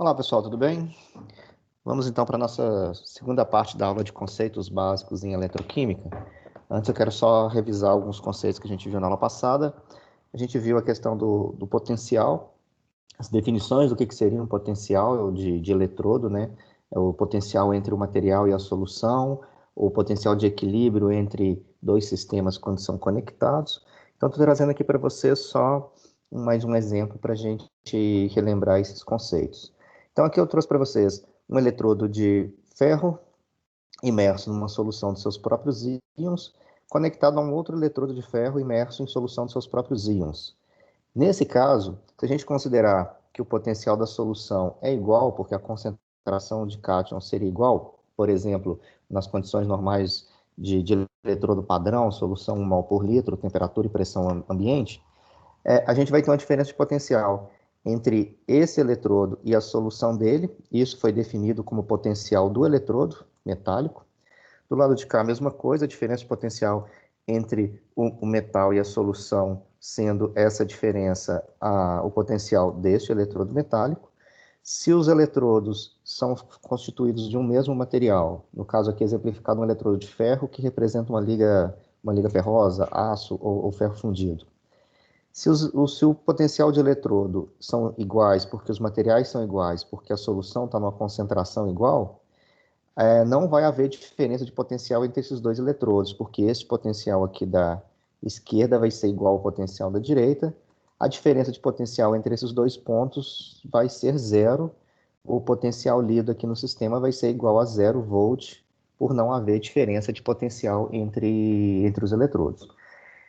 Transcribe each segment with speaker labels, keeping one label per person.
Speaker 1: Olá pessoal, tudo bem? Vamos então para a nossa segunda parte da aula de conceitos básicos em eletroquímica. Antes eu quero só revisar alguns conceitos que a gente viu na aula passada. A gente viu a questão do potencial, as definições do que seria um potencial de eletrodo, né? É o potencial entre o material e a solução, o potencial de equilíbrio entre dois sistemas quando são conectados. Então estou trazendo aqui para vocês só mais um exemplo para a gente relembrar esses conceitos. Então aqui eu trouxe para vocês um eletrodo de ferro imerso numa solução de seus próprios íons, conectado a um outro eletrodo de ferro imerso em solução de seus próprios íons. Nesse caso, se a gente considerar que o potencial da solução é igual, porque a concentração de cátion seria igual, por exemplo, nas condições normais de eletrodo padrão, solução 1 mol por litro, temperatura e pressão ambiente, a gente vai ter uma diferença de potencial entre esse eletrodo e a solução dele. Isso foi definido como potencial do eletrodo metálico. Do lado de cá, a mesma coisa, a diferença de potencial entre o metal e a solução, sendo essa diferença o potencial deste eletrodo metálico. Se os eletrodos são constituídos de um mesmo material, no caso aqui exemplificado um eletrodo de ferro, que representa uma liga ferrosa, aço ou ferro fundido. Se o potencial de eletrodo são iguais, porque os materiais são iguais, porque a solução está numa concentração igual, não vai haver diferença de potencial entre esses dois eletrodos, porque esse potencial aqui da esquerda vai ser igual ao potencial da direita, a diferença de potencial entre esses dois pontos vai ser zero, o potencial lido aqui no sistema vai ser igual a 0 volt, por não haver diferença de potencial entre os eletrodos.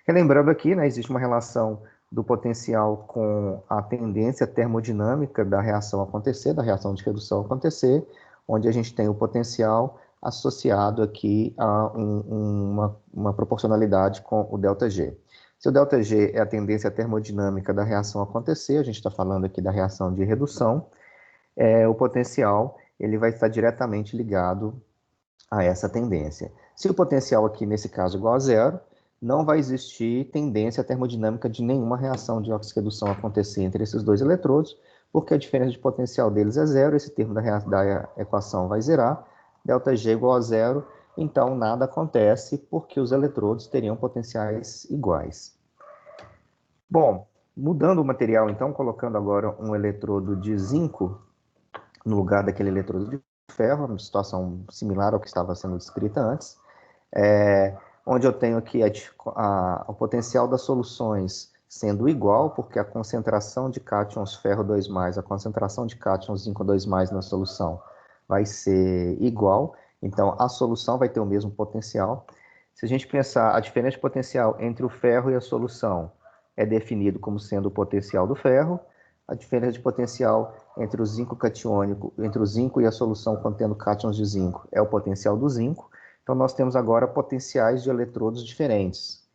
Speaker 1: Relembrando aqui, né, existe uma relação do potencial com a tendência termodinâmica da reação acontecer, da reação de redução acontecer, onde a gente tem o potencial associado aqui a uma proporcionalidade com o ΔG. Se o ΔG é a tendência termodinâmica da reação acontecer, a gente está falando aqui da reação de redução, o potencial ele vai estar diretamente ligado a essa tendência. Se o potencial aqui, nesse caso, é igual a zero, não vai existir tendência termodinâmica de nenhuma reação de oxirredução acontecer entre esses dois eletrodos, porque a diferença de potencial deles é zero, esse termo da equação vai zerar, ΔG igual a zero, então nada acontece porque os eletrodos teriam potenciais iguais. Bom, mudando o material então, colocando agora um eletrodo de zinco no lugar daquele eletrodo de ferro, uma situação similar ao que estava sendo descrita antes, onde eu tenho aqui o potencial das soluções sendo igual, porque a concentração de cátions ferro 2+, a concentração de cátions zinco 2+, na solução vai ser igual, então a solução vai ter o mesmo potencial. Se a gente pensar a diferença de potencial entre o ferro e a solução, é definido como sendo o potencial do ferro, a diferença de potencial entre o zinco catiônico, entre o zinco e a solução contendo cátions de zinco, é o potencial do zinco. Então, nós temos agora potenciais de eletrodos diferentes.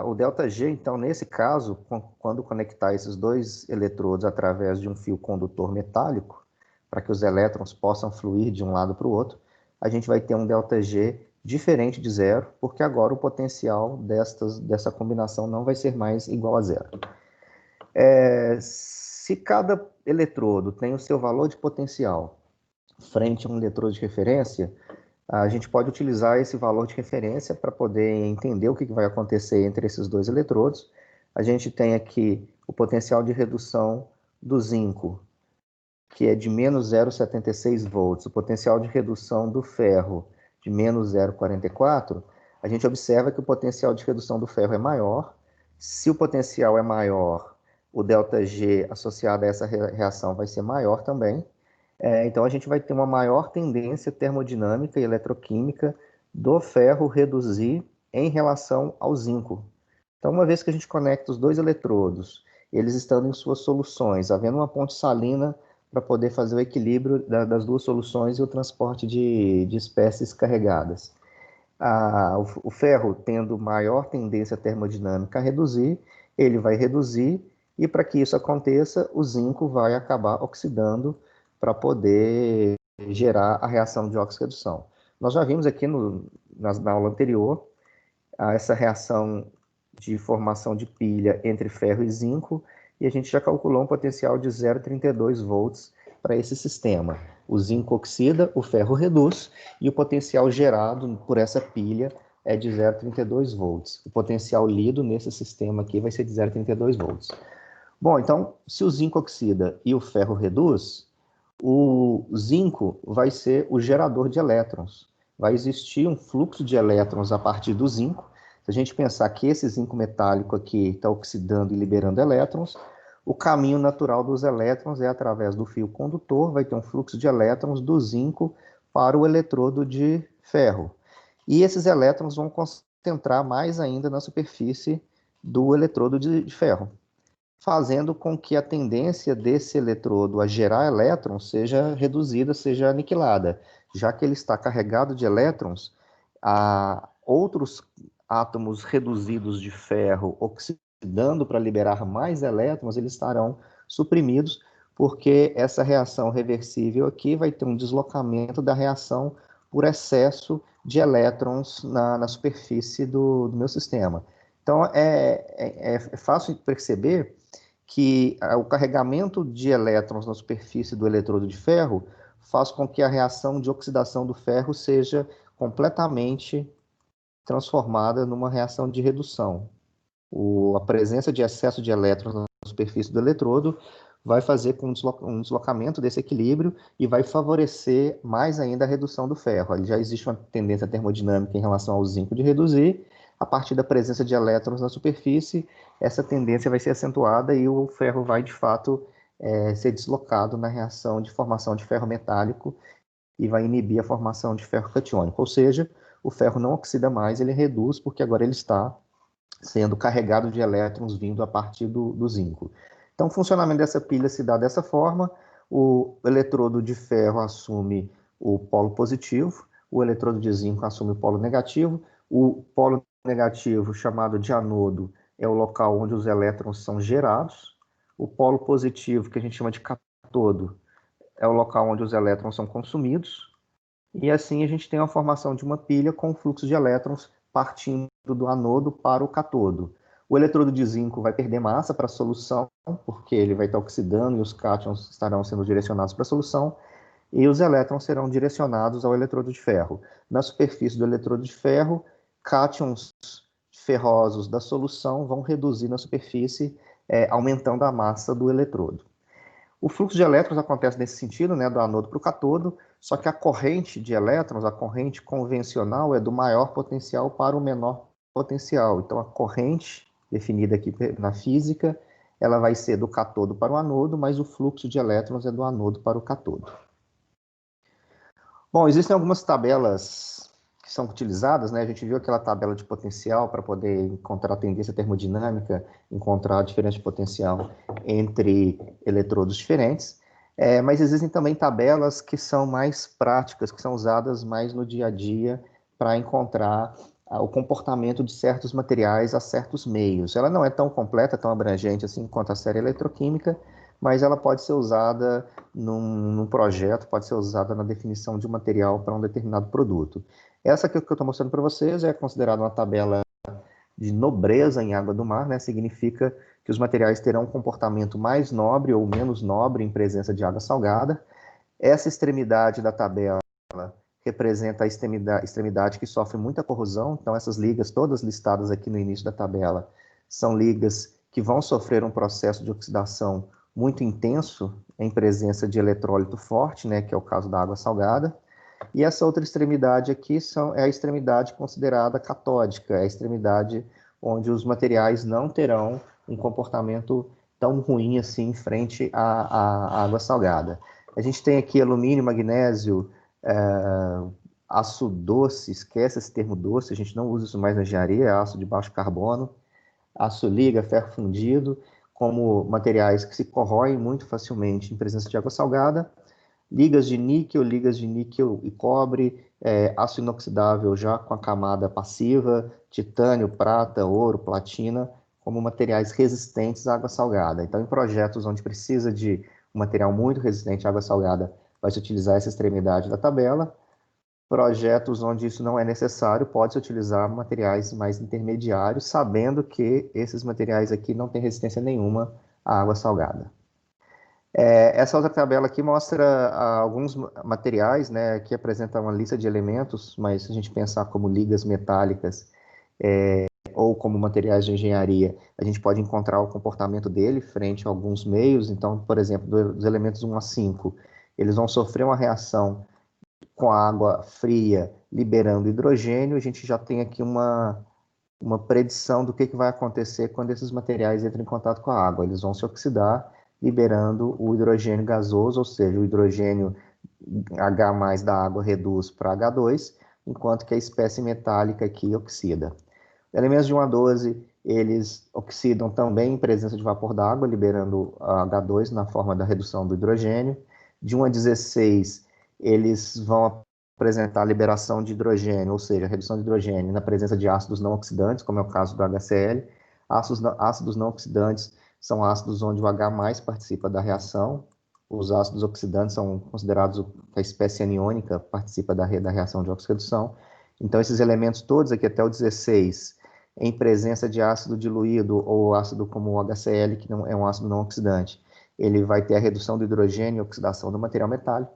Speaker 1: O ΔG, então, nesse caso, quando conectar esses dois eletrodos através de um fio condutor metálico, para que os elétrons possam fluir de um lado para o outro, a gente vai ter um ΔG diferente de zero, porque agora o potencial dessa combinação não vai ser mais igual a zero. Se cada eletrodo tem o seu valor de potencial frente a um eletrodo de referência, a gente pode utilizar esse valor de referência para poder entender o que vai acontecer entre esses dois eletrodos. A gente tem aqui o potencial de redução do zinco, que é de menos 0,76 volts, o potencial de redução do ferro de menos 0,44, a gente observa que o potencial de redução do ferro é maior. Se o potencial é maior, o ΔG associado a essa reação vai ser maior também. Então, a gente vai ter uma maior tendência termodinâmica e eletroquímica do ferro reduzir em relação ao zinco. Então, uma vez que a gente conecta os dois eletrodos, eles estando em suas soluções, havendo uma ponte salina para poder fazer o equilíbrio das duas soluções e o transporte de espécies carregadas. O ferro, tendo maior tendência termodinâmica a reduzir, ele vai reduzir, e para que isso aconteça, o zinco vai acabar oxidando para poder gerar a reação de oxirredução. Nós já vimos aqui na aula anterior essa reação de formação de pilha entre ferro e zinco, e a gente já calculou um potencial de 0,32 volts para esse sistema. O zinco oxida, o ferro reduz, e o potencial gerado por essa pilha é de 0,32 volts. O potencial lido nesse sistema aqui vai ser de 0,32 volts. Bom, então, se o zinco oxida e o ferro reduz, o zinco vai ser o gerador de elétrons. Vai existir um fluxo de elétrons a partir do zinco. Se a gente pensar que esse zinco metálico aqui está oxidando e liberando elétrons, o caminho natural dos elétrons é através do fio condutor, vai ter um fluxo de elétrons do zinco para o eletrodo de ferro. E esses elétrons vão concentrar mais ainda na superfície do eletrodo de ferro, fazendo com que a tendência desse eletrodo a gerar elétrons seja reduzida, seja aniquilada. Já que ele está carregado de elétrons, outros átomos reduzidos de ferro oxidando para liberar mais elétrons, eles estarão suprimidos, porque essa reação reversível aqui vai ter um deslocamento da reação por excesso de elétrons na superfície do meu sistema. Então, é fácil perceber que o carregamento de elétrons na superfície do eletrodo de ferro faz com que a reação de oxidação do ferro seja completamente transformada numa reação de redução. A presença de excesso de elétrons na superfície do eletrodo vai fazer com um deslocamento desse equilíbrio e vai favorecer mais ainda a redução do ferro. Ali já existe uma tendência termodinâmica em relação ao zinco de reduzir. A partir da presença de elétrons na superfície, essa tendência vai ser acentuada e o ferro vai, de fato, ser deslocado na reação de formação de ferro metálico e vai inibir a formação de ferro catiônico. Ou seja, o ferro não oxida mais, ele reduz, porque agora ele está sendo carregado de elétrons vindo a partir do zinco. Então, o funcionamento dessa pilha se dá dessa forma: o eletrodo de ferro assume o polo positivo, o eletrodo de zinco assume o polo negativo. O polo negativo, chamado de anodo, é o local onde os elétrons são gerados. O polo positivo, que a gente chama de catodo, é o local onde os elétrons são consumidos. E assim a gente tem a formação de uma pilha com fluxo de elétrons partindo do anodo para o catodo. O eletrodo de zinco vai perder massa para a solução, porque ele vai estar oxidando e os cátions estarão sendo direcionados para a solução, e os elétrons serão direcionados ao eletrodo de ferro. Na superfície do eletrodo de ferro, cátions ferrosos da solução vão reduzir na superfície, aumentando a massa do eletrodo. O fluxo de elétrons acontece nesse sentido, né, do anodo para o catodo, só que a corrente de elétrons, a corrente convencional, é do maior potencial para o menor potencial. Então, a corrente definida aqui na física, ela vai ser do catodo para o anodo, mas o fluxo de elétrons é do anodo para o catodo. Bom, existem algumas tabelas que são utilizadas, né? A gente viu aquela tabela de potencial para poder encontrar a tendência termodinâmica, encontrar a diferença de potencial entre eletrodos diferentes, mas existem também tabelas que são mais práticas, que são usadas mais no dia a dia para encontrar o comportamento de certos materiais a certos meios. Ela não é tão completa, tão abrangente assim quanto a série eletroquímica, mas ela pode ser usada num projeto, pode ser usada na definição de um material para um determinado produto. Essa aqui que eu estou mostrando para vocês é considerada uma tabela de nobreza em água do mar, né? Significa que os materiais terão um comportamento mais nobre ou menos nobre em presença de água salgada. Essa extremidade da tabela representa a extremidade que sofre muita corrosão, então essas ligas todas listadas aqui no início da tabela são ligas que vão sofrer um processo de oxidação muito intenso em presença de eletrólito forte, né, que é o caso da água salgada. E essa outra extremidade aqui é a extremidade considerada catódica, é a extremidade onde os materiais não terão um comportamento tão ruim assim frente à água salgada. A gente tem aqui alumínio, magnésio, aço doce, esquece esse termo doce, a gente não usa isso mais na engenharia, é aço de baixo carbono, aço liga, ferro fundido, como materiais que se corroem muito facilmente em presença de água salgada. Ligas de níquel e cobre, aço inoxidável já com a camada passiva, titânio, prata, ouro, platina, como materiais resistentes à água salgada. Então, em projetos onde precisa de um material muito resistente à água salgada, vai se utilizar essa extremidade da tabela. Projetos onde isso não é necessário, pode-se utilizar materiais mais intermediários, sabendo que esses materiais aqui não têm resistência nenhuma a água salgada. Essa outra tabela aqui mostra alguns materiais, né, que apresentam uma lista de elementos, mas se a gente pensar como ligas metálicas ou como materiais de engenharia, a gente pode encontrar o comportamento dele frente a alguns meios. Então, por exemplo, dos elementos 1 a 5, eles vão sofrer uma reação com a água fria, liberando hidrogênio. A gente já tem aqui uma predição do que vai acontecer quando esses materiais entram em contato com a água. Eles vão se oxidar, liberando o hidrogênio gasoso, ou seja, o hidrogênio H+ da água reduz para H2, enquanto que a espécie metálica aqui oxida. Elementos de 1 a 12, eles oxidam também em presença de vapor d'água, liberando H2 na forma da redução do hidrogênio. De 1 a 16, eles vão apresentar a liberação de hidrogênio, ou seja, a redução de hidrogênio na presença de ácidos não oxidantes, como é o caso do HCl. Ácidos não oxidantes são ácidos onde o H+ participa da reação. Os ácidos oxidantes são considerados que a espécie aniônica participa da reação de oxirredução. Então, esses elementos todos aqui até o 16, em presença de ácido diluído ou ácido como o HCl, que não é um ácido não oxidante, ele vai ter a redução do hidrogênio e oxidação do material metálico,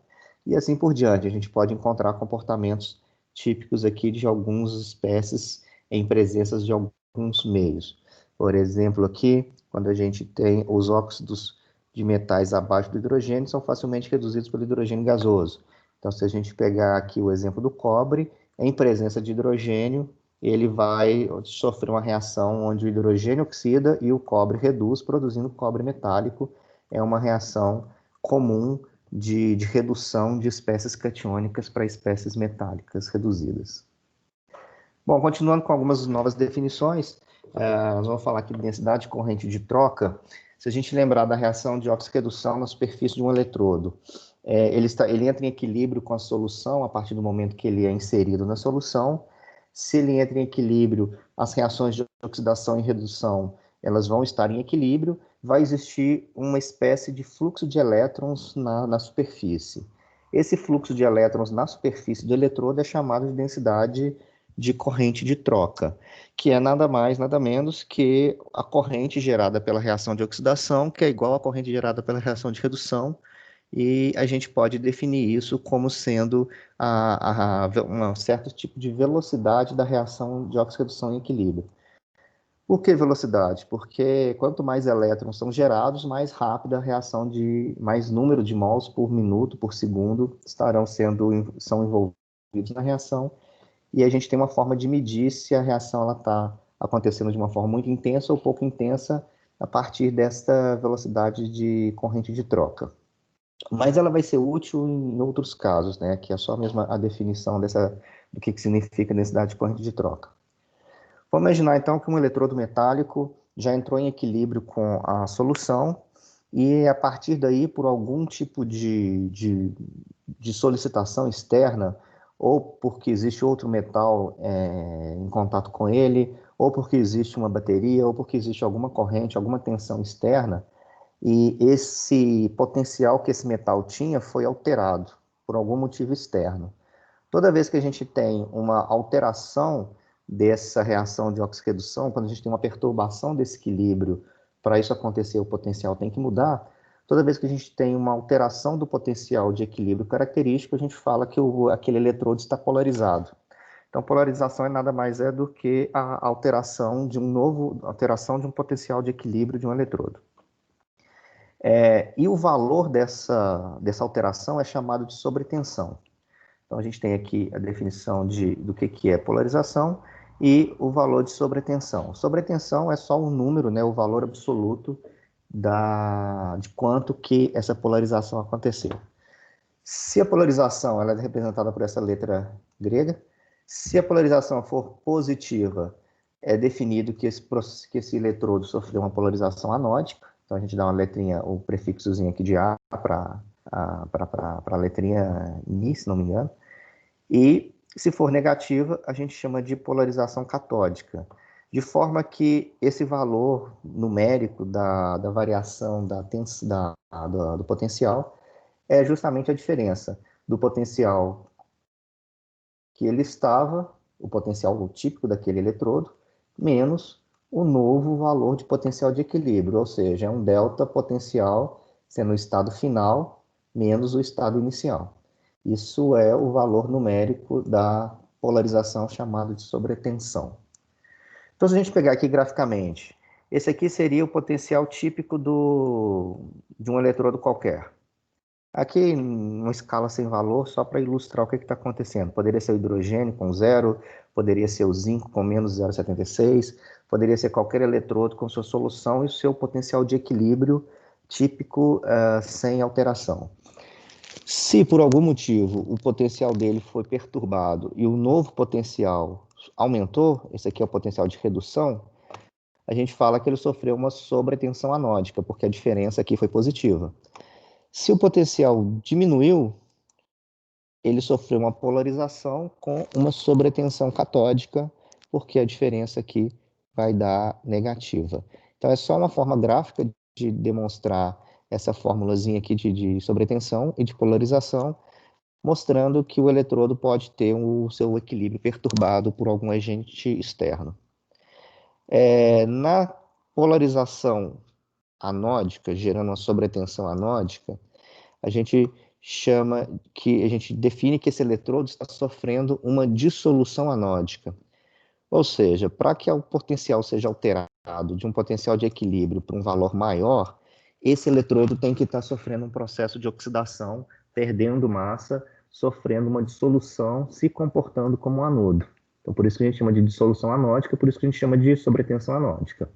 Speaker 1: e assim por diante. A gente pode encontrar comportamentos típicos aqui de algumas espécies em presenças de alguns meios. Por exemplo, aqui, quando a gente tem os óxidos de metais abaixo do hidrogênio, são facilmente reduzidos pelo hidrogênio gasoso. Então, se a gente pegar aqui o exemplo do cobre, em presença de hidrogênio, ele vai sofrer uma reação onde o hidrogênio oxida e o cobre reduz, produzindo cobre metálico. É uma reação comum de redução de espécies catiônicas para espécies metálicas reduzidas. Bom, continuando com algumas novas definições, nós vamos falar aqui de densidade corrente de troca. Se a gente lembrar da reação de oxirredução na superfície de um eletrodo, ele entra em equilíbrio com a solução a partir do momento que ele é inserido na solução. Se ele entra em equilíbrio, as reações de oxidação e redução, elas vão estar em equilíbrio, vai existir uma espécie de fluxo de elétrons na superfície. Esse fluxo de elétrons na superfície do eletrodo é chamado de densidade de corrente de troca, que é nada mais, nada menos que a corrente gerada pela reação de oxidação, que é igual à corrente gerada pela reação de redução, e a gente pode definir isso como sendo um certo tipo de velocidade da reação de oxirredução em equilíbrio. Por que velocidade? Porque quanto mais elétrons são gerados, mais rápida a reação mais número de mols por minuto, por segundo, são envolvidos na reação, e a gente tem uma forma de medir se a reação está acontecendo de uma forma muito intensa ou pouco intensa a partir desta velocidade de corrente de troca. Mas ela vai ser útil em outros casos, né? Que é só mesmo a definição do que significa densidade de corrente de troca. Vamos imaginar, então, que um eletrodo metálico já entrou em equilíbrio com a solução e, a partir daí, por algum tipo de solicitação externa, ou porque existe outro metal em contato com ele, ou porque existe uma bateria, ou porque existe alguma corrente, alguma tensão externa, e esse potencial que esse metal tinha foi alterado por algum motivo externo. Toda vez que a gente tem uma alteração dessa reação de oxirredução, quando a gente tem uma perturbação desse equilíbrio, para isso acontecer, o potencial tem que mudar. Toda vez que a gente tem uma alteração do potencial de equilíbrio característico, a gente fala que aquele eletrodo está polarizado. Então, polarização é nada mais do que a alteração de um potencial de equilíbrio de um eletrodo. E o valor dessa alteração é chamado de sobretensão. Então, a gente tem aqui a definição do que é polarização e o valor de sobretensão. Sobretensão é só um número, né, o valor absoluto de quanto que essa polarização aconteceu. Se a polarização ela é representada por essa letra grega, se a polarização for positiva, é definido que esse eletrodo sofreu uma polarização anódica. Então, a gente dá uma letrinha, o prefixozinho aqui de A para a letrinha Ni, se não me engano. E, se for negativa, a gente chama de polarização catódica. De forma que esse valor numérico da variação do potencial é justamente a diferença do potencial que ele estava, o potencial típico daquele eletrodo, menos o novo valor de potencial de equilíbrio, ou seja, é um delta potencial sendo o estado final menos o estado inicial. Isso é o valor numérico da polarização chamado de sobretensão. Então, se a gente pegar aqui graficamente, esse aqui seria o potencial típico de um eletrodo qualquer. Aqui, uma escala sem valor, só para ilustrar o que está acontecendo. Poderia ser o hidrogênio com zero, poderia ser o zinco com menos 0,76, poderia ser qualquer eletrodo com sua solução e o seu potencial de equilíbrio típico sem alteração. Se por algum motivo o potencial dele foi perturbado e o novo potencial aumentou, esse aqui é o potencial de redução, a gente fala que ele sofreu uma sobretensão anódica, porque a diferença aqui foi positiva. Se o potencial diminuiu, ele sofreu uma polarização com uma sobretensão catódica, porque a diferença aqui vai dar negativa. Então, é só uma forma gráfica de demonstrar essa formulazinha aqui de sobretensão e de polarização, mostrando que o eletrodo pode ter o seu equilíbrio perturbado por algum agente externo. Na polarização anódica, gerando uma sobretensão anódica, a gente define que esse eletrodo está sofrendo uma dissolução anódica. Ou seja, para que o potencial seja alterado de um potencial de equilíbrio para um valor maior, esse eletrodo tem que estar sofrendo um processo de oxidação, perdendo massa, sofrendo uma dissolução, se comportando como um anodo. Então, por isso que a gente chama de dissolução anódica, por isso que a gente chama de sobretensão anódica.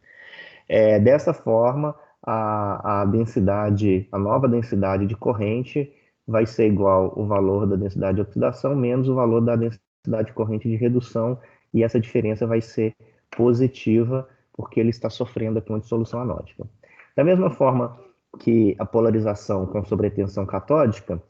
Speaker 1: Dessa forma, a nova densidade de corrente vai ser igual o valor da densidade de oxidação menos o valor da densidade de corrente de redução, e essa diferença vai ser positiva, porque ele está sofrendo aqui uma dissolução anódica. Da mesma forma que a polarização com sobretensão catódica,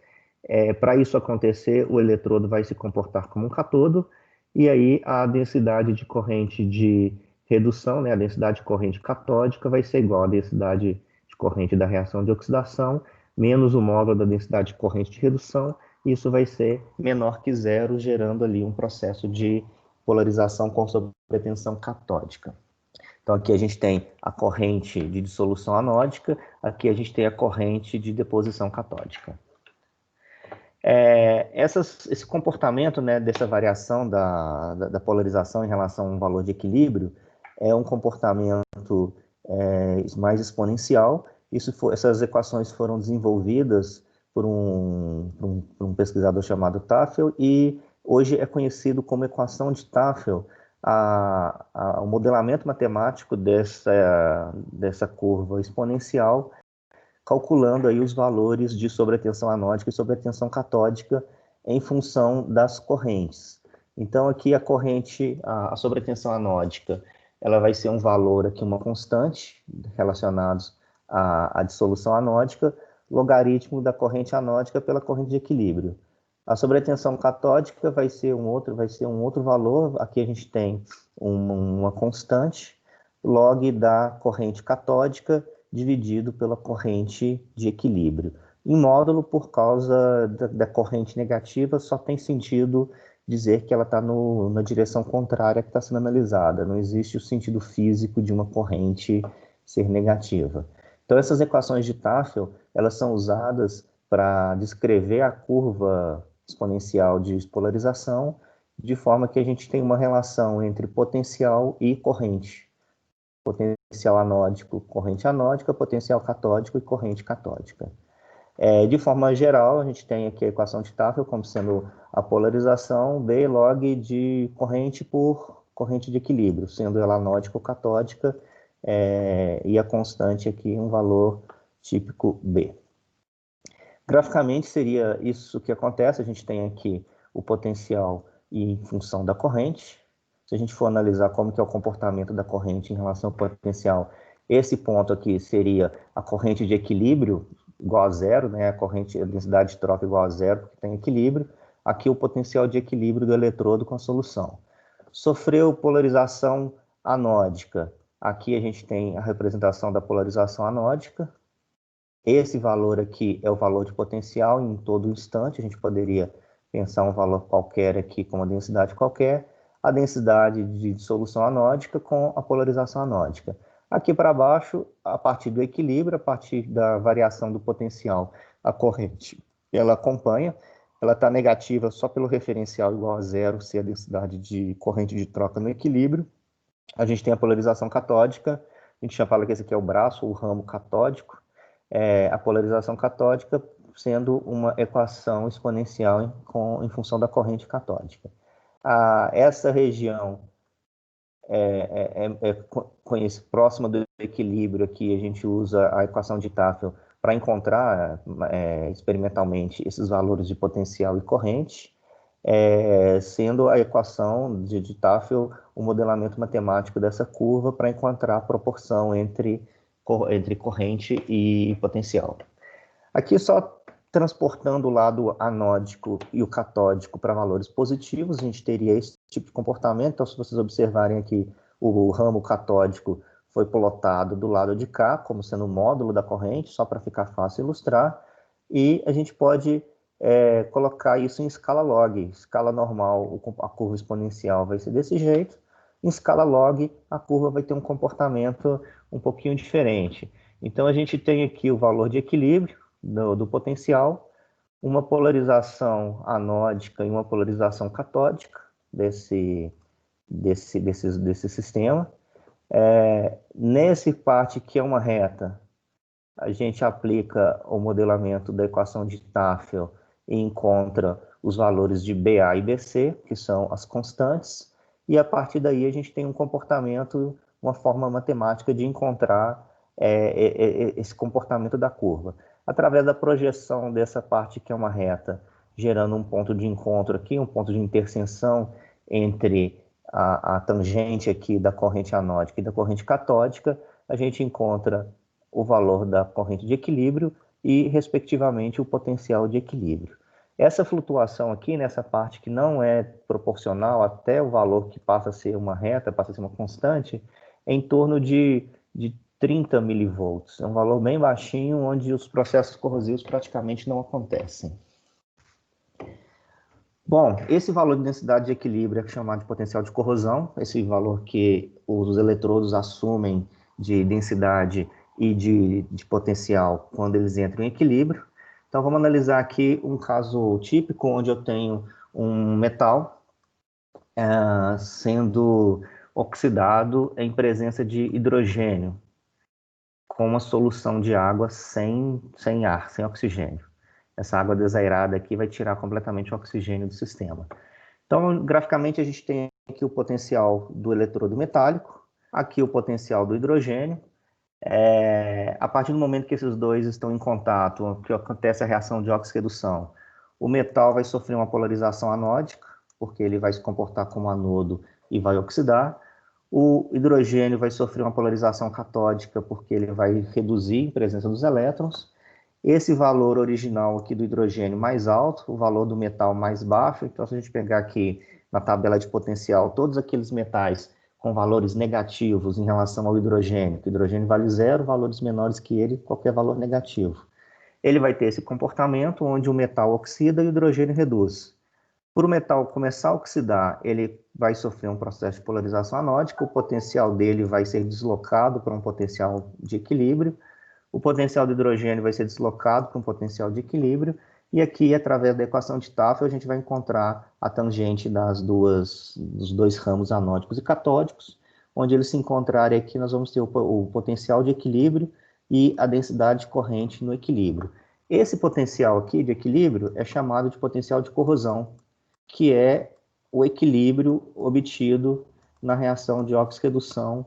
Speaker 1: para isso acontecer, o eletrodo vai se comportar como um catodo, e aí a densidade de corrente de redução, né, a densidade de corrente catódica vai ser igual à densidade de corrente da reação de oxidação, menos o módulo da densidade de corrente de redução, e isso vai ser menor que zero, gerando ali um processo de polarização com sobretensão catódica. Então aqui a gente tem a corrente de dissolução anódica, aqui a gente tem a corrente de deposição catódica. Esse comportamento, né, dessa variação da polarização em relação a um valor de equilíbrio é um comportamento mais exponencial. Essas equações foram desenvolvidas por um pesquisador chamado Tafel, e hoje é conhecido como equação de Tafel o modelamento matemático dessa curva exponencial, calculando aí os valores de sobretensão anódica e sobretensão catódica em função das correntes. Então, aqui a sobretensão anódica, ela vai ser um valor aqui, uma constante, relacionados à dissolução anódica, logaritmo da corrente anódica pela corrente de equilíbrio. A sobretensão catódica vai ser um outro valor, aqui a gente tem uma constante, log da corrente catódica, dividido pela corrente de equilíbrio. Em módulo, por causa da corrente negativa, só tem sentido dizer que ela está na direção contrária que está sendo analisada. Não existe o sentido físico de uma corrente ser negativa. Então, essas equações de Tafel, elas são usadas para descrever a curva exponencial de polarização, de forma que a gente tem uma relação entre potencial e corrente. Potencial anódico, corrente anódica, potencial catódico e corrente catódica. De forma geral, a gente tem aqui a equação de Tafel como sendo a polarização B log de corrente por corrente de equilíbrio, sendo ela anódica ou catódica, e a constante aqui um valor típico B. Graficamente seria isso que acontece, a gente tem aqui o potencial em função da corrente. Se a gente for analisar como que é o comportamento da corrente em relação ao potencial, esse ponto aqui seria a corrente de equilíbrio igual a zero, né? A densidade de troca igual a zero, porque tem equilíbrio. Aqui o potencial de equilíbrio do eletrodo com a solução. Sofreu polarização anódica. Aqui a gente tem a representação da polarização anódica. Esse valor aqui é o valor de potencial em todo instante. A gente poderia pensar um valor qualquer aqui com uma densidade qualquer. a densidade de dissolução anódica com a polarização anódica. Aqui para baixo, a partir do equilíbrio, a partir da variação do potencial, a corrente ela acompanha, ela está negativa só pelo referencial igual a zero, se a densidade de corrente de troca no equilíbrio. A gente tem a polarização catódica, a gente já fala que esse aqui é o braço, o ramo catódico. A polarização catódica sendo uma equação exponencial em função da corrente catódica. Essa região próxima do equilíbrio aqui, a gente usa a equação de Tafel para encontrar experimentalmente esses valores de potencial e corrente, sendo a equação de Tafel o modelamento matemático dessa curva para encontrar a proporção entre corrente e potencial. Aqui só transportando o lado anódico e o catódico para valores positivos, a gente teria esse tipo de comportamento. Então, se vocês observarem aqui, o ramo catódico foi plotado do lado de cá, como sendo o módulo da corrente, só para ficar fácil ilustrar, e a gente pode colocar isso em escala log. Escala normal, a curva exponencial vai ser desse jeito, em escala log, a curva vai ter um comportamento um pouquinho diferente. Então, a gente tem aqui o valor de equilíbrio do potencial, uma polarização anódica e uma polarização catódica desse sistema. Nesse parte que é uma reta, a gente aplica o modelamento da equação de Tafel e encontra os valores de BA e BC, que são as constantes, e a partir daí a gente tem um comportamento, uma forma matemática de encontrar esse comportamento da curva. Através da projeção dessa parte que é uma reta, gerando um ponto de encontro aqui, um ponto de interseção entre a tangente aqui da corrente anódica e da corrente catódica, a gente encontra o valor da corrente de equilíbrio e, respectivamente, o potencial de equilíbrio. Essa flutuação aqui, nessa parte que não é proporcional até o valor que passa a ser uma reta, passa a ser uma constante, é em torno de 30 milivolts. É um valor bem baixinho, onde os processos corrosivos praticamente não acontecem. Bom, esse valor de densidade de equilíbrio é chamado de potencial de corrosão, esse valor que os eletrodos assumem de densidade e de potencial quando eles entram em equilíbrio. Então, vamos analisar aqui um caso típico, onde eu tenho um metal sendo oxidado em presença de hidrogênio, com uma solução de água sem ar, sem oxigênio. Essa água desairada aqui vai tirar completamente o oxigênio do sistema. Então, graficamente, a gente tem aqui o potencial do eletrodo metálico, aqui o potencial do hidrogênio. A partir do momento que esses dois estão em contato, que acontece a reação de óxido-redução, o metal vai sofrer uma polarização anódica, porque ele vai se comportar como anodo e vai oxidar. O hidrogênio vai sofrer uma polarização catódica, porque ele vai reduzir a presença dos elétrons. Esse valor original aqui do hidrogênio mais alto, o valor do metal mais baixo. Então, se a gente pegar aqui na tabela de potencial, todos aqueles metais com valores negativos em relação ao hidrogênio, que o hidrogênio vale zero, valores menores que ele, qualquer valor negativo. Ele vai ter esse comportamento onde o metal oxida e o hidrogênio reduz. Por o metal começar a oxidar, ele vai sofrer um processo de polarização anódica, o potencial dele vai ser deslocado para um potencial de equilíbrio, o potencial do hidrogênio vai ser deslocado para um potencial de equilíbrio, e aqui, através da equação de Tafel, a gente vai encontrar a tangente dos dois ramos anódicos e catódicos, onde eles se encontrarem aqui, nós vamos ter o potencial de equilíbrio e a densidade corrente no equilíbrio. Esse potencial aqui de equilíbrio é chamado de potencial de corrosão, que é o equilíbrio obtido na reação de óxido-redução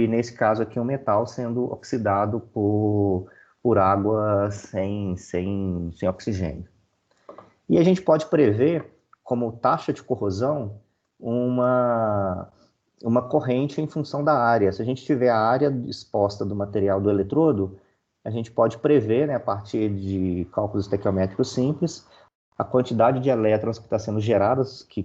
Speaker 1: nesse caso aqui, um metal sendo oxidado por água sem oxigênio. E a gente pode prever, como taxa de corrosão, uma corrente em função da área. Se a gente tiver a área exposta do material do eletrodo, a gente pode prever, né, a partir de cálculos estequiométricos simples, a quantidade de elétrons que está sendo geradas, que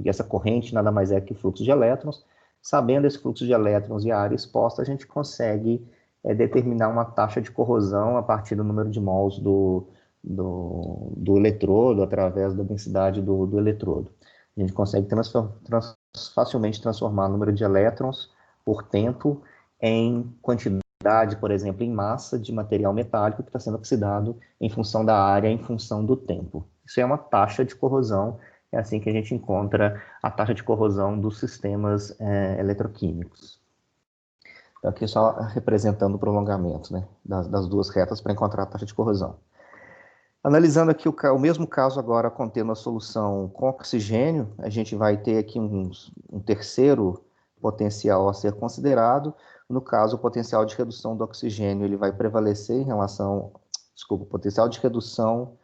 Speaker 1: essa corrente nada mais é que fluxo de elétrons. Sabendo esse fluxo de elétrons e a área exposta, a gente consegue determinar uma taxa de corrosão a partir do número de mols do eletrodo, através da densidade do eletrodo. A gente consegue facilmente transformar o número de elétrons por tempo em quantidade, por exemplo, em massa de material metálico que está sendo oxidado em função da área, em função do tempo. Isso é uma taxa de corrosão, é assim que a gente encontra a taxa de corrosão dos sistemas eletroquímicos. Então, aqui só representando o prolongamento, né, das duas retas para encontrar a taxa de corrosão. Analisando aqui o mesmo caso agora contendo a solução com oxigênio, a gente vai ter aqui um terceiro potencial a ser considerado. No caso, o potencial de redução do oxigênio ele vai prevalecer em relação... Desculpa, o potencial de redução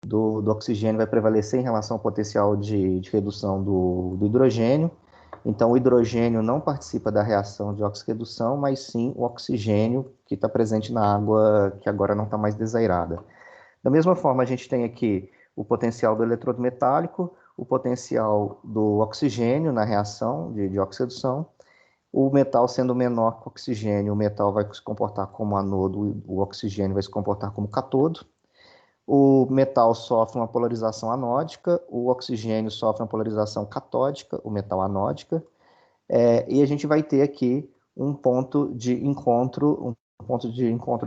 Speaker 1: do oxigênio vai prevalecer em relação ao potencial de redução do hidrogênio. Então, o hidrogênio não participa da reação de oxirredução, mas sim o oxigênio que está presente na água, que agora não está mais desairada. Da mesma forma, a gente tem aqui o potencial do eletrodo metálico, o potencial do oxigênio na reação de oxirredução. O metal sendo menor que o oxigênio, o metal vai se comportar como anodo, o oxigênio vai se comportar como catodo. O metal sofre uma polarização anódica, o oxigênio sofre uma polarização catódica, o metal anódica. E a gente vai ter aqui um ponto de encontro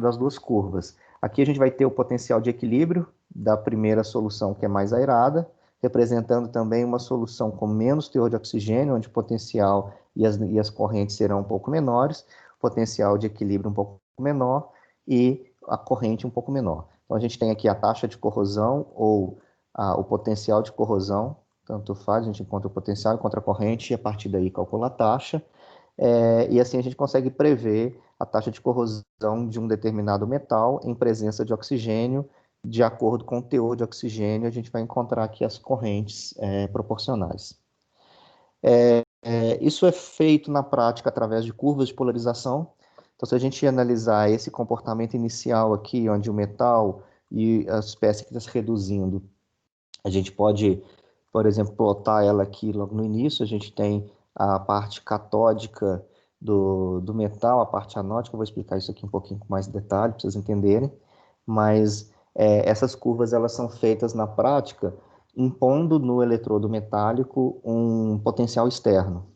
Speaker 1: das duas curvas. Aqui a gente vai ter o potencial de equilíbrio da primeira solução, que é mais aerada, representando também uma solução com menos teor de oxigênio, onde o potencial e as correntes serão um pouco menores, potencial de equilíbrio um pouco menor e a corrente um pouco menor. Então a gente tem aqui a taxa de corrosão ou o potencial de corrosão, tanto faz, a gente encontra o potencial, encontra a corrente e a partir daí calcula a taxa. E assim a gente consegue prever a taxa de corrosão de um determinado metal em presença de oxigênio. De acordo com o teor de oxigênio, a gente vai encontrar aqui as correntes proporcionais. Isso é feito na prática através de curvas de polarização. Então, se a gente analisar esse comportamento inicial aqui, onde o metal e a espécie que está se reduzindo, a gente pode, por exemplo, plotar ela aqui logo no início. A gente tem a parte catódica do metal, a parte anódica. Eu vou explicar isso aqui um pouquinho com mais detalhe, para vocês entenderem. Mas essas curvas elas são feitas na prática impondo no eletrodo metálico um potencial externo.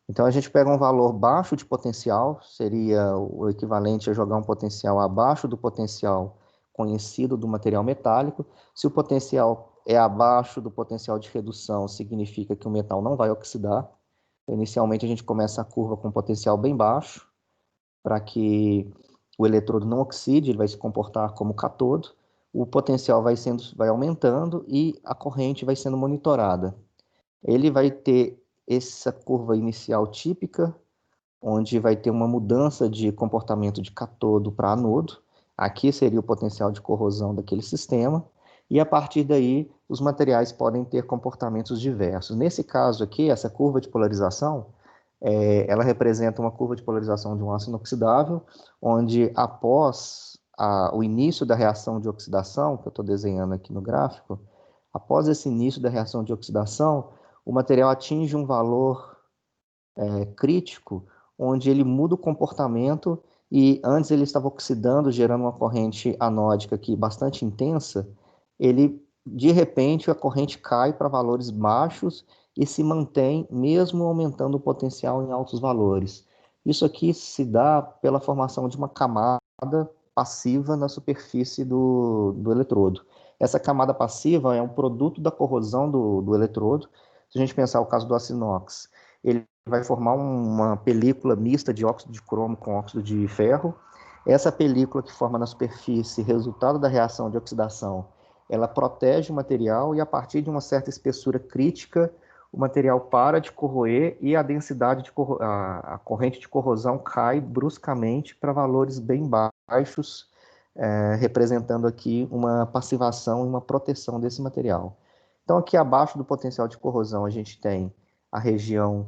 Speaker 1: Então, a gente pega um valor baixo de potencial, seria o equivalente a jogar um potencial abaixo do potencial conhecido do material metálico. Se o potencial é abaixo do potencial de redução, significa que o metal não vai oxidar. Inicialmente, a gente começa a curva com um potencial bem baixo, para que o eletrodo não oxide, ele vai se comportar como catodo. O potencial vai aumentando e a corrente vai sendo monitorada. Ele vai ter essa curva inicial típica, onde vai ter uma mudança de comportamento de catodo para anodo. Aqui seria o potencial de corrosão daquele sistema. E a partir daí, os materiais podem ter comportamentos diversos. Nesse caso aqui, essa curva de polarização, ela representa uma curva de polarização de um aço inoxidável, onde após o início da reação de oxidação, que eu estou desenhando aqui no gráfico, após esse início da reação de oxidação, o material atinge um valor crítico, onde ele muda o comportamento e antes ele estava oxidando, gerando uma corrente anódica aqui bastante intensa, de repente a corrente cai para valores baixos e se mantém mesmo aumentando o potencial em altos valores. Isso aqui se dá pela formação de uma camada passiva na superfície do eletrodo. Essa camada passiva é um produto da corrosão do eletrodo. Se a gente pensar o caso do aço inox, ele vai formar uma película mista de óxido de cromo com óxido de ferro. Essa película que forma na superfície, resultado da reação de oxidação, ela protege o material e a partir de uma certa espessura crítica, o material para de corroer e a densidade a corrente de corrosão cai bruscamente para valores bem baixos, representando aqui uma passivação e uma proteção desse material. Então, aqui abaixo do potencial de corrosão, a gente tem a região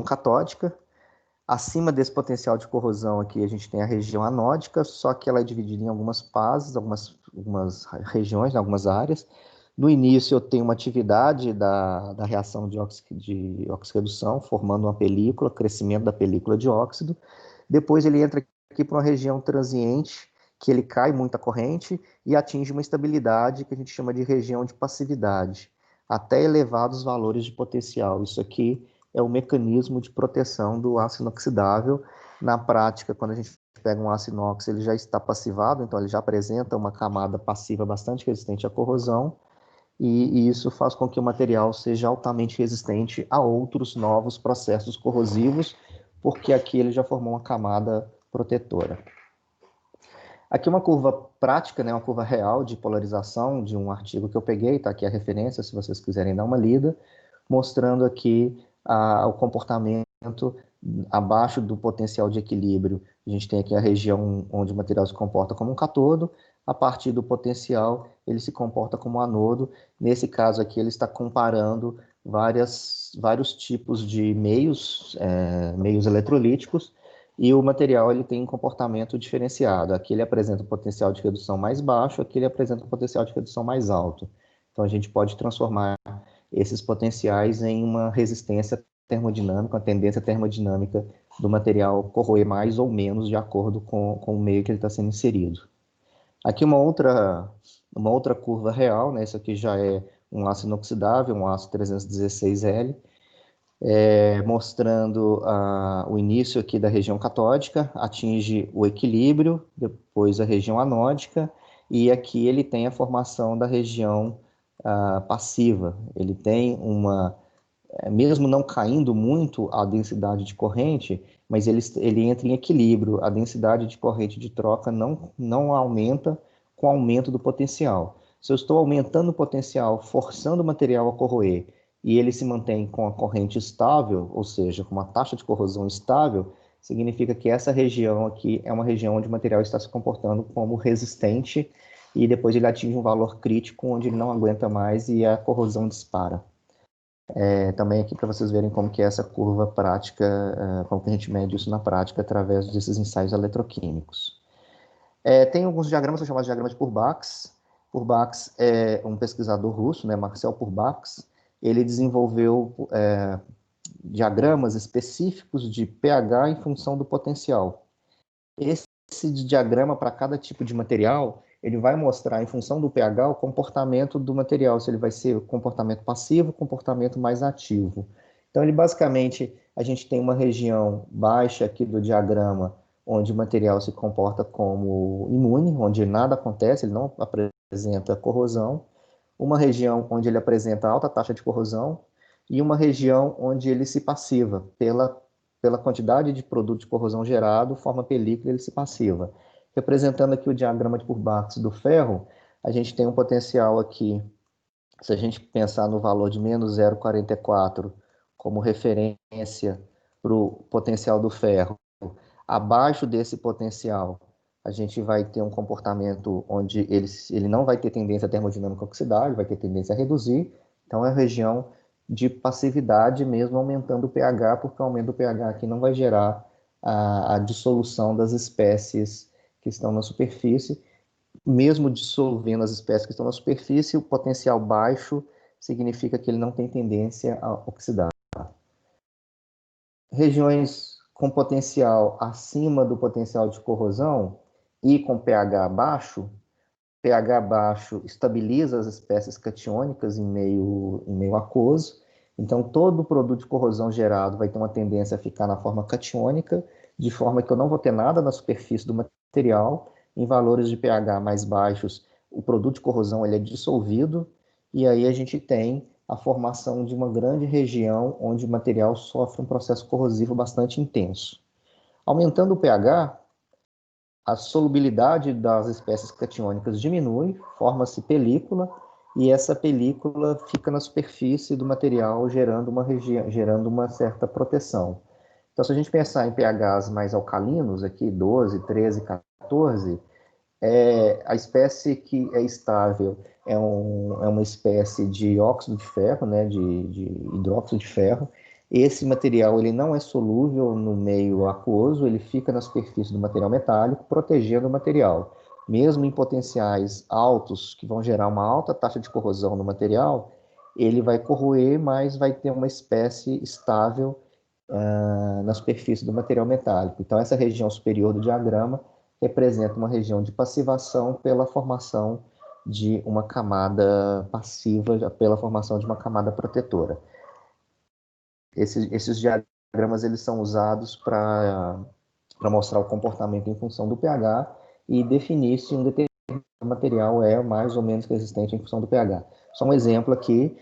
Speaker 1: catódica. Acima desse potencial de corrosão aqui, a gente tem a região anódica, só que ela é dividida em algumas fases, algumas regiões, algumas áreas. No início, eu tenho uma atividade da reação de oxirredução, formando uma película, crescimento da película de óxido. Depois, ele entra aqui para uma região transiente, que ele cai muita corrente e atinge uma estabilidade que a gente chama de região de passividade. até elevados valores de potencial. Isso aqui é o mecanismo de proteção do aço inoxidável. Na prática, quando a gente pega um aço inox, ele já está passivado, então ele já apresenta uma camada passiva bastante resistente à corrosão, e isso faz com que o material seja altamente resistente a outros novos processos corrosivos, porque aqui ele já formou uma camada protetora. Aqui uma curva prática, né, uma curva real de polarização de um artigo que eu peguei, está aqui a referência, se vocês quiserem dar uma lida, mostrando aqui o comportamento abaixo do potencial de equilíbrio. A gente tem aqui a região onde o material se comporta como um cátodo, a partir do potencial ele se comporta como um anodo. Nesse caso aqui ele está comparando vários tipos de meios eletrolíticos, e o material ele tem um comportamento diferenciado. Aqui ele apresenta um potencial de redução mais baixo, aqui ele apresenta um potencial de redução mais alto. Então a gente pode transformar esses potenciais em uma resistência termodinâmica, uma tendência termodinâmica do material corroer mais ou menos de acordo com o meio que ele está sendo inserido. Aqui uma outra curva real, né? Isso aqui já é um aço inoxidável, um aço 316L, mostrando o início aqui da região catódica, atinge o equilíbrio, depois a região anódica, e aqui ele tem a formação da região passiva. Ele tem mesmo não caindo muito a densidade de corrente, mas ele entra em equilíbrio. A densidade de corrente de troca não aumenta com o aumento do potencial. Se eu estou aumentando o potencial, forçando o material a corroer, e ele se mantém com a corrente estável, ou seja, com uma taxa de corrosão estável, significa que essa região aqui é uma região onde o material está se comportando como resistente, e depois ele atinge um valor crítico onde ele não aguenta mais e a corrosão dispara. Também aqui para vocês verem como que é essa curva prática, como que a gente mede isso na prática através desses ensaios eletroquímicos. Tem alguns diagramas, são chamados diagramas de Purbax. Purbax é um pesquisador russo, né, Marcel Purbax. Ele desenvolveu diagramas específicos de pH em função do potencial. Esse diagrama para cada tipo de material, ele vai mostrar, em função do pH, o comportamento do material, se ele vai ser comportamento passivo, comportamento mais ativo. Então, ele basicamente, a gente tem uma região baixa aqui do diagrama, onde o material se comporta como imune, onde nada acontece, ele não apresenta corrosão, uma região onde ele apresenta alta taxa de corrosão, e uma região onde ele se passiva pela quantidade de produto de corrosão gerado, forma película, ele se passiva. Representando aqui o diagrama de Purbax do ferro, a gente tem um potencial aqui, se a gente pensar no valor de menos 0,44 como referência para o potencial do ferro, abaixo desse potencial, a gente vai ter um comportamento onde ele não vai ter tendência termodinâmica a oxidar, ele vai ter tendência a reduzir, então é a região de passividade, mesmo aumentando o pH, porque o aumento do pH aqui não vai gerar a dissolução das espécies que estão na superfície. Mesmo dissolvendo as espécies que estão na superfície, o potencial baixo significa que ele não tem tendência a oxidar. Regiões com potencial acima do potencial de corrosão e com pH baixo estabiliza as espécies catiônicas em meio aquoso. Então, todo produto de corrosão gerado vai ter uma tendência a ficar na forma catiônica, de forma que eu não vou ter nada na superfície do material. Em valores de pH mais baixos, o produto de corrosão ele é dissolvido, e aí a gente tem a formação de uma grande região onde o material sofre um processo corrosivo bastante intenso. Aumentando o pH, a solubilidade das espécies catiônicas diminui, forma-se película, e essa película fica na superfície do material, gerando uma certa proteção. Então, se a gente pensar em pHs mais alcalinos, aqui 12, 13, 14, a espécie que é estável é uma espécie de óxido de ferro, né, de hidróxido de ferro. Esse material ele não é solúvel no meio aquoso, ele fica na superfície do material metálico, protegendo o material. Mesmo em potenciais altos, que vão gerar uma alta taxa de corrosão no material, ele vai corroer, mas vai ter uma espécie estável na superfície do material metálico. Então, essa região superior do diagrama representa uma região de passivação pela formação de uma camada passiva pela formação de uma camada protetora. Esses diagramas eles são usados para mostrar o comportamento em função do pH e definir se um determinado material é mais ou menos resistente em função do pH. Só um exemplo aqui,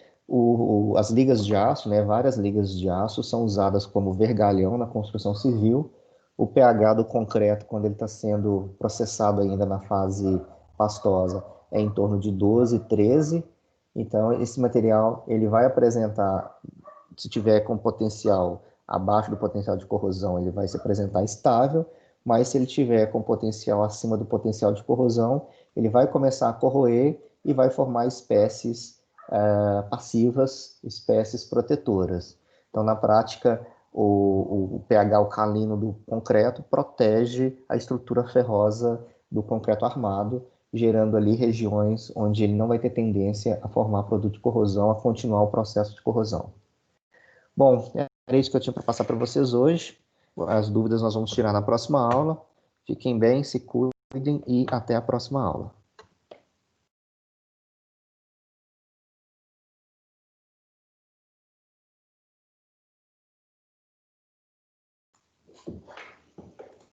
Speaker 1: as ligas de aço, né, várias ligas de aço são usadas como vergalhão na construção civil. O pH do concreto, quando ele está sendo processado ainda na fase pastosa, é em torno de 12, 13. Então, esse material ele vai apresentar, se tiver com potencial abaixo do potencial de corrosão, ele vai se apresentar estável, mas se ele tiver com potencial acima do potencial de corrosão, ele vai começar a corroer e vai formar espécies passivas, espécies protetoras. Então, na prática, o pH alcalino do concreto protege a estrutura ferrosa do concreto armado, gerando ali regiões onde ele não vai ter tendência a formar produto de corrosão, a continuar o processo de corrosão. Bom, era isso que eu tinha para passar para vocês hoje. As dúvidas nós vamos tirar na próxima aula. Fiquem bem, se cuidem e até a próxima aula.